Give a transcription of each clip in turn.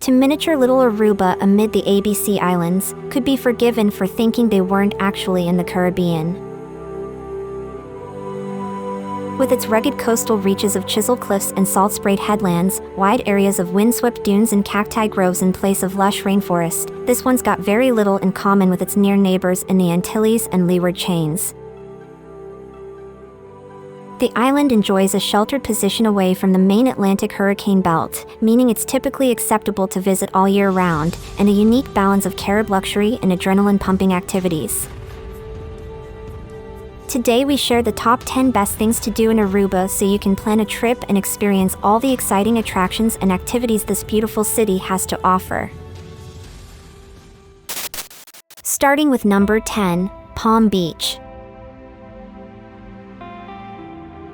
to miniature little Aruba amid the ABC Islands, could be forgiven for thinking they weren't actually in the Caribbean. With its rugged coastal reaches of chiseled cliffs and salt-sprayed headlands, wide areas of windswept dunes and cacti groves in place of lush rainforest, this one's got very little in common with its near neighbors in the Antilles and Leeward chains. The island enjoys a sheltered position away from the main Atlantic hurricane belt, meaning it's typically acceptable to visit all year round, and a unique balance of Carib luxury and adrenaline-pumping activities. Today we share the top 10 best things to do in Aruba so you can plan a trip and experience all the exciting attractions and activities this beautiful city has to offer. Starting with number 10, Palm Beach.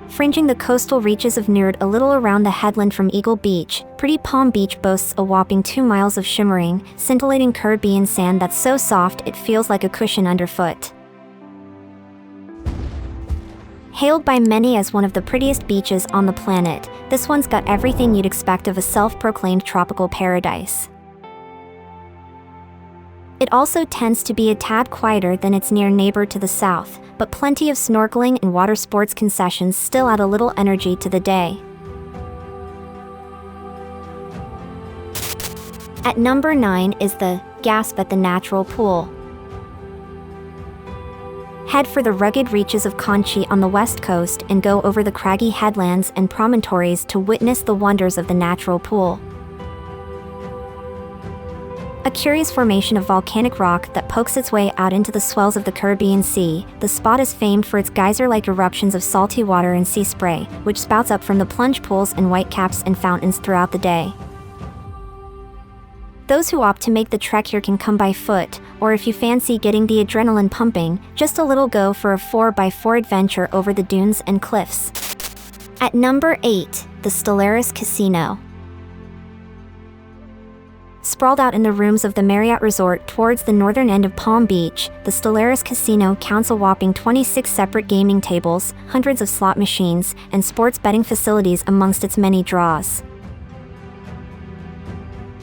Fringing the coastal reaches of Newark a little around the headland from Eagle Beach, pretty Palm Beach boasts a whopping 2 miles of shimmering, scintillating Caribbean sand that's so soft it feels like a cushion underfoot. Hailed by many as one of the prettiest beaches on the planet, this one's got everything you'd expect of a self-proclaimed tropical paradise. It also tends to be a tad quieter than its near neighbor to the south, but plenty of snorkeling and water sports concessions still add a little energy to the day. At number 9 is the Gasp at the Natural Pool. Head for the rugged reaches of Conchi on the west coast and go over the craggy headlands and promontories to witness the wonders of the natural pool. A curious formation of volcanic rock that pokes its way out into the swells of the Caribbean Sea, the spot is famed for its geyser-like eruptions of salty water and sea spray, which spouts up from the plunge pools and whitecaps and fountains throughout the day. Those who opt to make the trek here can come by foot, or if you fancy getting the adrenaline pumping, just a little go for a 4x4 adventure over the dunes and cliffs. At number 8, the Stellaris Casino. Sprawled out in the rooms of the Marriott Resort towards the northern end of Palm Beach, the Stellaris Casino counts a whopping 26 separate gaming tables, hundreds of slot machines, and sports betting facilities amongst its many draws.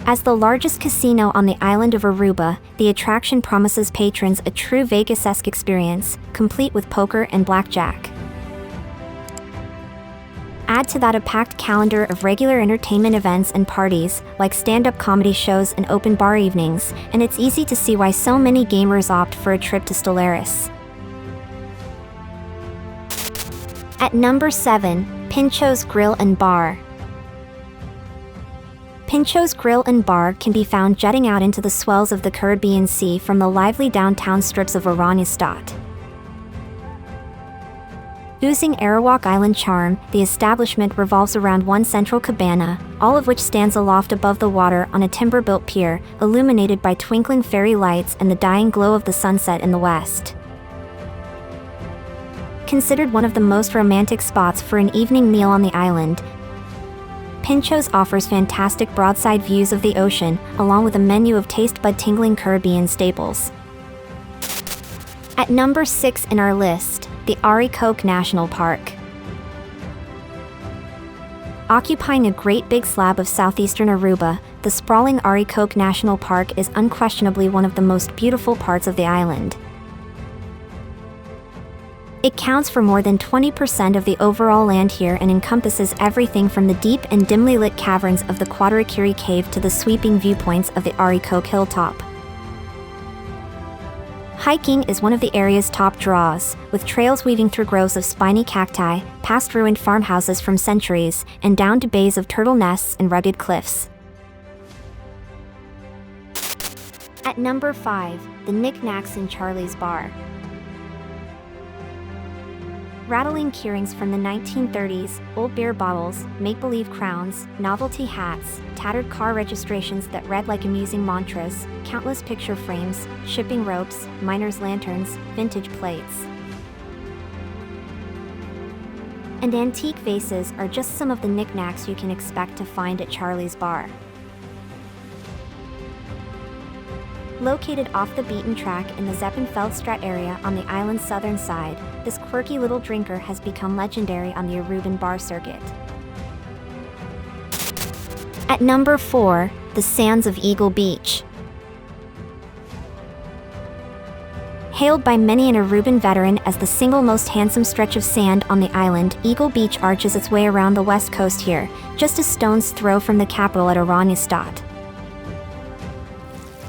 As the largest casino on the island of Aruba, the attraction promises patrons a true Vegas-esque experience, complete with poker and blackjack. Add to that a packed calendar of regular entertainment events and parties, like stand-up comedy shows and open bar evenings, and it's easy to see why so many gamers opt for a trip to Stellaris. At number 7, Pinchos Grill Bar. Pinchos Grill Bar can be found jutting out into the swells of the Caribbean Sea from the lively downtown strips of Oranjestad. Oozing Arawak Island charm, the establishment revolves around one central cabana, all of which stands aloft above the water on a timber-built pier, illuminated by twinkling fairy lights and the dying glow of the sunset in the west. Considered one of the most romantic spots for an evening meal on the island, Pinchos offers fantastic broadside views of the ocean, along with a menu of taste-bud-tingling Caribbean staples. At number 6 in our list, the Arikok National Park. Occupying a great big slab of southeastern Aruba, the sprawling Arikok National Park is unquestionably one of the most beautiful parts of the island. It counts for more than 20% of the overall land here and encompasses everything from the deep and dimly lit caverns of the Quadriquiri Cave to the sweeping viewpoints of the Arikok Hilltop. Hiking is one of the area's top draws, with trails weaving through groves of spiny cacti, past ruined farmhouses from centuries, and down to bays of turtle nests and rugged cliffs. At number 5, the Knickknacks in Charlie's Bar. Rattling keyrings from the 1930s, old beer bottles, make-believe crowns, novelty hats, tattered car registrations that read like amusing mantras, countless picture frames, shipping ropes, miners' lanterns, vintage plates, and antique vases are just some of the knickknacks you can expect to find at Charlie's Bar. Located off the beaten track in the Zeppenfeldstraat area on the island's southern side, this quirky little drinker has become legendary on the Aruban bar circuit. At number 4, the sands of Eagle Beach. Hailed by many an Aruban veteran as the single most handsome stretch of sand on the island, Eagle Beach arches its way around the west coast here, just a stone's throw from the capital at Oranjestad.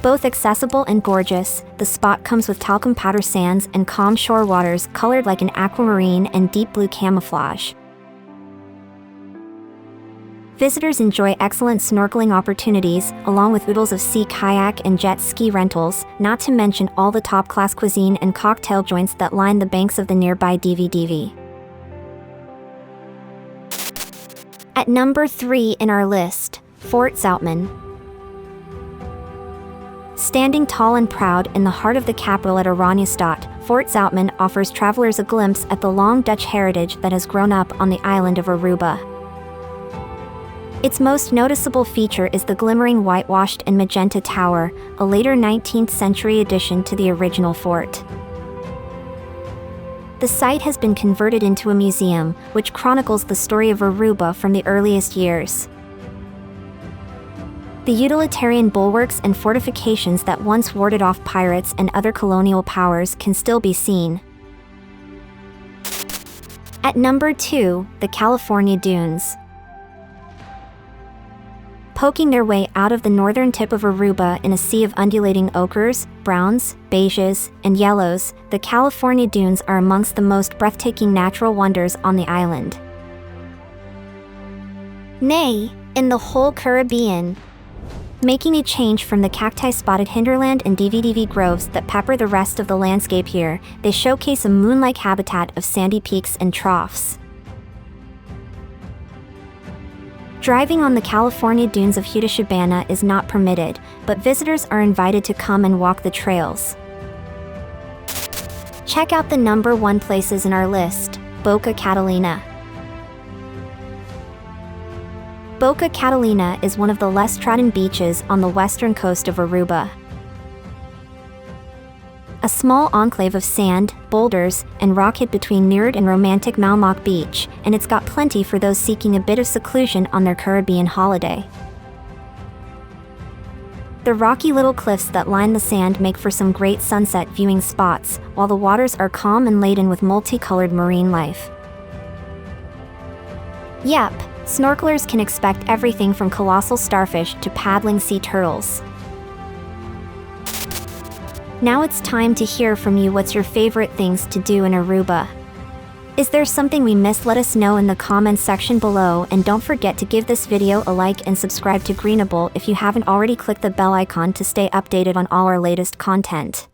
Both accessible and gorgeous, the spot comes with talcum powder sands and calm shore waters colored like an aquamarine and deep blue camouflage. Visitors enjoy excellent snorkeling opportunities, along with oodles of sea kayak and jet ski rentals, not to mention all the top-class cuisine and cocktail joints that line the banks of the nearby DVDV. At number 3 in our list, Fort Zoutman. Standing tall and proud in the heart of the capital at Oranjestad, Fort Zoutman offers travelers a glimpse at the long Dutch heritage that has grown up on the island of Aruba. Its most noticeable feature is the glimmering whitewashed and magenta tower, a later 19th century addition to the original fort. The site has been converted into a museum, which chronicles the story of Aruba from the earliest years. The utilitarian bulwarks and fortifications that once warded off pirates and other colonial powers can still be seen. At number 2, the California Dunes. Poking their way out of the northern tip of Aruba in a sea of undulating ochres, browns, beiges, and yellows, the California Dunes are amongst the most breathtaking natural wonders on the island. Nay, in the whole Caribbean. Making a change from the cacti-spotted hinterland and DVDV groves that pepper the rest of the landscape here, they showcase a moon-like habitat of sandy peaks and troughs. Driving on the California dunes of Huatushabana is not permitted, but visitors are invited to come and walk the trails. Check out the number 1 places in our list, Boca Catalina. Boca Catalina is one of the less trodden beaches on the western coast of Aruba. A small enclave of sand, boulders, and rock hid between Leeward and romantic Malmock Beach, and it's got plenty for those seeking a bit of seclusion on their Caribbean holiday. The rocky little cliffs that line the sand make for some great sunset viewing spots, while the waters are calm and laden with multicolored marine life. Yep, snorkelers can expect everything from colossal starfish to paddling sea turtles. Now it's time to hear from you. What's your favorite things to do in Aruba? Is there something we missed? Let us know in the comments section below, and don't forget to give this video a like and subscribe to Greenable if you haven't already. Click the bell icon to stay updated on all our latest content.